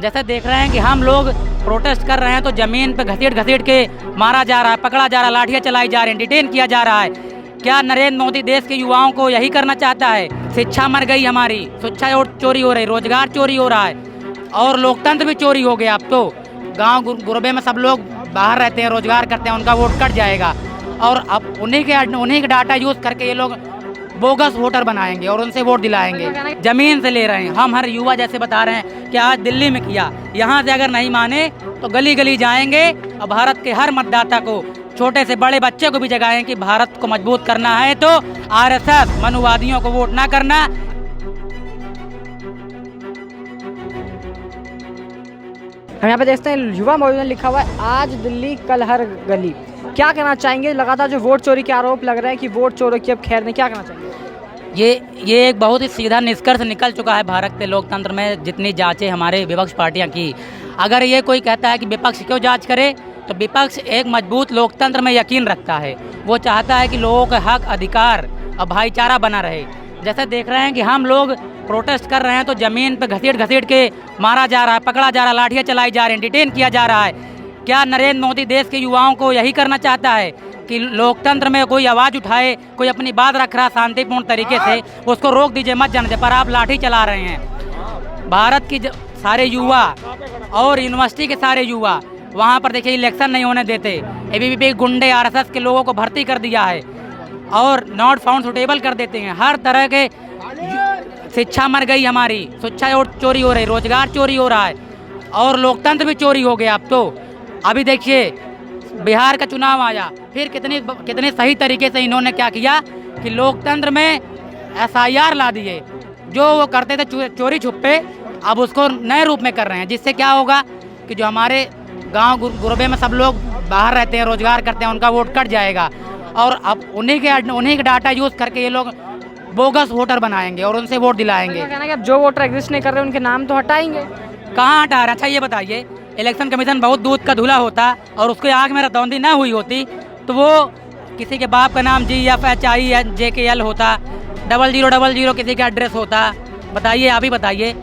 जैसे देख रहे हैं कि हम लोग प्रोटेस्ट कर रहे हैं तो जमीन पे घसीट घसीट के मारा जा रहा है, पकड़ा जा रहा है, लाठियाँ चलाई जा रही हैं, डिटेन किया जा रहा है। क्या नरेंद्र मोदी देश के युवाओं को यही करना चाहता है? शिक्षा मर गई हमारी, शिक्षा चोरी हो रही, रोजगार चोरी हो रहा है और लोकतंत्र भी चोरी हो गया। अब तो गांव गुरबे में सब लोग बाहर रहते हैं, रोजगार करते हैं, उनका वोट कट जाएगा और अब उन्हीं के डाटा यूज़ करके ये लोग बोगस वोटर बनाएंगे और उनसे वोट दिलाएंगे। जमीन से ले रहे हैं। हम हर युवा जैसे बता रहे हैं कि आज दिल्ली में किया, यहाँ से अगर नहीं माने तो गली गली जाएंगे और भारत के हर मतदाता को, छोटे से बड़े बच्चे को भी जगाएं कि भारत को मजबूत करना है तो आरएसएस मनुवादियों को वोट ना करना। हम यहाँ पे देखते हैं युवा मोर्चा ने लिखा हुआ है आज दिल्ली कल हर गली। क्या कहना चाहेंगे? लगातार जो वोट चोरी के आरोप लग रहे हैं कि वोट चोरों की अब खैर नहीं, क्या कहना चाहेंगे? ये एक बहुत ही सीधा निष्कर्ष निकल चुका है भारत के लोकतंत्र में। जितनी जांचें हमारे विपक्ष पार्टियां की, अगर ये कोई कहता है कि विपक्ष क्यों जांच करे, तो विपक्ष एक मजबूत लोकतंत्र में यकीन रखता है। वो चाहता है कि लोगों के हक, अधिकार और भाईचारा बना रहे। जैसे देख रहे हैं कि हम लोग प्रोटेस्ट कर रहे हैं तो जमीन पे घसीट घसीट के मारा जा रहा है, पकड़ा जा रहा है, लाठियाँ चलाई जा रही हैं, डिटेन किया जा रहा है। क्या नरेंद्र मोदी देश के युवाओं को यही करना चाहता है कि लोकतंत्र में कोई आवाज़ उठाए, कोई अपनी बात रख रहा शांतिपूर्ण तरीके से, उसको रोक दीजिए, मत जाने दीजिए, पर आप लाठी चला रहे हैं। भारत की सारे युवा और यूनिवर्सिटी के सारे युवा वहाँ पर देखिए इलेक्शन नहीं होने देते। एबीवीपी गुंडे आरएसएस के लोगों को भर्ती कर दिया है और नॉट फाउंड सुटेबल कर देते हैं। हर तरह के शिक्षा मर गई हमारी, शिक्षा चोरी हो रही, रोजगार चोरी हो रहा है और लोकतंत्र भी चोरी हो गया। अब तो अभी देखिए बिहार का चुनाव आया, फिर कितने सही तरीके से इन्होंने क्या किया कि लोकतंत्र में एसआईआर ला दिए। जो वो करते थे चोरी छुपे, अब उसको नए रूप में कर रहे हैं, जिससे क्या होगा कि जो हमारे गांव गुरबे में सब लोग बाहर रहते हैं, रोजगार करते हैं, उनका वोट कट जाएगा और अब उन्हीं के डाटा यूज़ करके ये लोग बोगस वोटर बनाएंगे और उनसे वोट दिलाएंगे। कहना है कि अब जो वोटर एग्जिस्ट नहीं कर रहे उनके नाम तो हटाएंगे। कहाँ हटा रहे? अच्छा ये बताइए, इलेक्शन कमीशन बहुत दूध का धुला होता और उसके आग में रतौंधी ना हुई होती तो वो किसी के बाप का नाम GFHIJKL होता, 0000 किसी का एड्रेस होता। बताइए, अभी बताइए।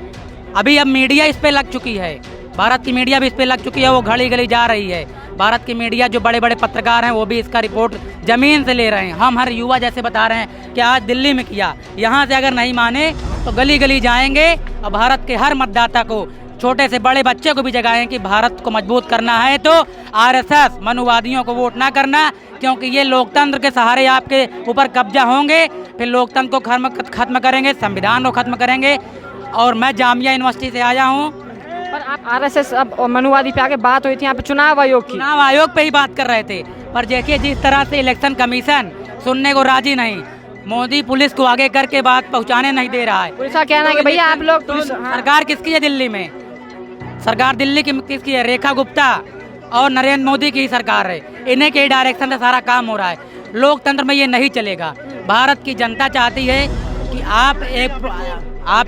अभी अब मीडिया इस पे लग चुकी है, भारत की मीडिया भी इस पे लग चुकी है, वो घड़ी घड़ी जा रही है। भारत की मीडिया जो बड़े बड़े पत्रकार हैं वो भी इसका रिपोर्ट जमीन से ले रहे हैं। हम हर युवा जैसे बता रहे हैं कि आज दिल्ली में किया, यहाँ से अगर नहीं माने तो गली गली जाएंगे और भारत के हर मतदाता को, छोटे से बड़े बच्चे को भी जगाएं कि भारत को मजबूत करना है तो आरएसएस मनुवादियों को वोट ना करना, क्योंकि ये लोकतंत्र के सहारे आपके ऊपर कब्जा होंगे, फिर लोकतंत्र को खत्म करेंगे, संविधान को खत्म करेंगे। और मैं जामिया यूनिवर्सिटी से आया हूँ। पर आप आरएसएस अब मनुवादी पे आगे बात हुई थी यहाँ पे चुनाव आयोग की, चुनाव आयोग पे ही बात कर रहे थे, पर देखिए जिस तरह से इलेक्शन कमीशन सुनने को राजी नहीं, मोदी पुलिस को आगे करके बात पहुंचाने नहीं दे रहा है। पुलिस का कहना है कि भैया आप लोग सरकार किसकी है दिल्ली में? सरकार दिल्ली की किसकी है? रेखा गुप्ता और नरेंद्र मोदी की ही सरकार है। इन्हीं के डायरेक्शन से सारा काम हो रहा है। लोकतंत्र में ये नहीं चलेगा। भारत की जनता चाहती है कि आप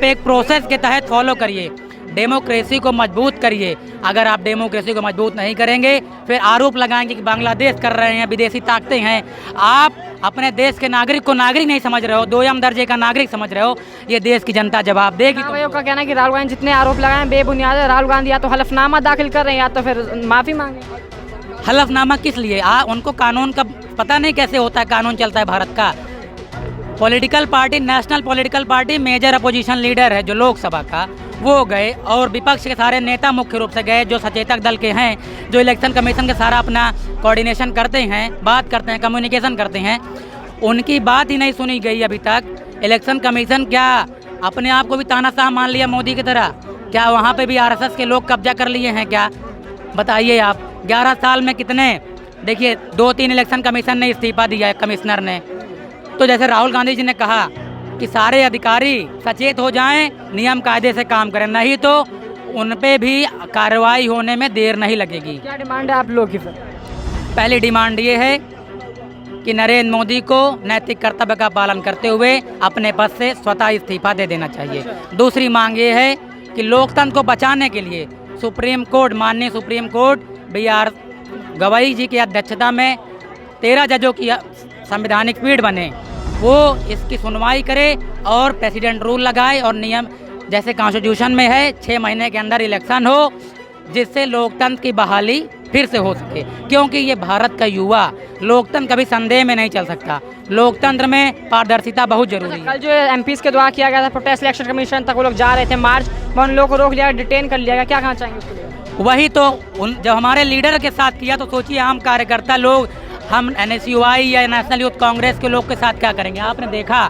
एक प्रोसेस के तहत फॉलो करिए, डेमोक्रेसी को मजबूत करिए। अगर आप डेमोक्रेसी को मजबूत नहीं करेंगे, फिर आरोप लगाएंगे कि बांग्लादेश कर रहे हैं, विदेशी ताकतें हैं। आप अपने देश के नागरिक को नागरिक नहीं समझ रहे हो, दोयम दर्जे का नागरिक समझ रहे हो। ये देश की जनता जवाब देगी। आयोग का कहना है कि राहुल गांधी जितने आरोप लगाए बेबुनियाद है। राहुल गांधी या तो हलफनामा दाखिल कर रहे हैं या तो फिर माफी मांगे। हलफनामा किस लिए? उनको कानून का पता नहीं कैसे होता है, कानून चलता है भारत का। Political party, national political party major opposition leader है जो लोकसभा का, वो गए और विपक्ष के सारे नेता मुख्य रूप से गए, जो सचेतक दल के हैं, जो इलेक्शन कमीशन के सारा अपना कोऑर्डिनेशन करते हैं, बात करते हैं, कम्युनिकेशन करते हैं, उनकी बात ही नहीं सुनी गई अभी तक। इलेक्शन कमीशन क्या अपने आप को भी तानाशाह मान लिया मोदी की तरह? क्या वहाँ पे भी आरएसएस के लोग कब्जा कर लिए हैं क्या? बताइए आप। 11 साल में कितने, देखिए 2-3 इलेक्शन कमीशन ने इस्तीफा दिया है, कमिश्नर ने। तो जैसे राहुल गांधी जी ने कहा कि सारे अधिकारी सचेत हो जाएं, नियम कायदे से काम करें, नहीं तो उन पे भी कार्रवाई होने में देर नहीं लगेगी। क्या डिमांड है आप लोगों की? फिर पहली डिमांड ये है कि नरेंद्र मोदी को नैतिक कर्तव्य का पालन करते हुए अपने पद से स्वतः इस्तीफा दे देना चाहिए। दूसरी मांग ये है कि लोकतंत्र को बचाने के लिए सुप्रीम कोर्ट, माननीय सुप्रीम कोर्ट BR गवई जी की अध्यक्षता में 13 जजों की संवैधानिक पीठ बने, वो इसकी सुनवाई करे और प्रेसिडेंट रूल लगाए और नियम जैसे कॉन्स्टिट्यूशन में है 6 महीने के अंदर इलेक्शन हो, जिससे लोकतंत्र की बहाली फिर से हो सके, क्योंकि ये भारत का युवा लोकतंत्र कभी संदेह में नहीं चल सकता। लोकतंत्र में पारदर्शिता बहुत जरूरी है। कल जो एमपीज के द्वारा किया गया था प्रोटेस्ट, इलेक्शन कमीशन तक वो लोग जा रहे थे मार्च में, उन लोगों को रोक लिया, डिटेन कर लिया गया, क्या कहना चाहेंगे उसके लिए? वही तो जब हमारे लीडर के साथ किया तो सोचिए आम कार्यकर्ता लोग, हम NSUI या नेशनल यूथ कांग्रेस के लोग के साथ क्या करेंगे। आपने देखा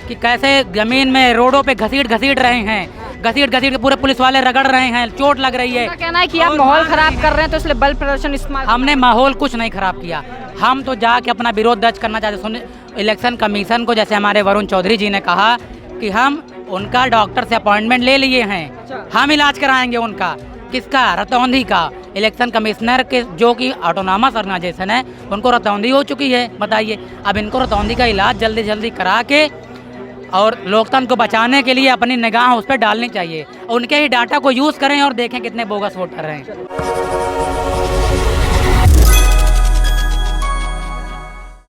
कि कैसे जमीन में रोडों पे घसीट रहे हैं, घसीट के पूरे पुलिस वाले रगड़ रहे हैं, चोट लग रही है। क्या कहना है कि आप माहौल खराब कर रहे हैं तो इसलिए बल प्रदर्शन इस्तेमाल? हमने माहौल कुछ नहीं खराब किया, हम तो जाके अपना विरोध दर्ज करना चाहते। सुन, इलेक्शन कमीशन को जैसे हमारे वरुण चौधरी जी ने कहा कि हम उनका डॉक्टर से अपॉइंटमेंट ले लिए हैं, हम इलाज कराएंगे उनका। किसका? रतौंधी का। इलेक्शन कमिश्नर के जो कि ऑटोनॉमस ऑर्गेनाइजेशन है, उनको रतौंधी हो चुकी है, बताइए। अब इनको रतौंधी का इलाज जल्दी करा के और लोकतंत्र को बचाने के लिए अपनी निगाह उस पर डालनी चाहिए। उनके ही डाटा को यूज़ करें और देखें कितने बोगस वोट कर रहे हैं।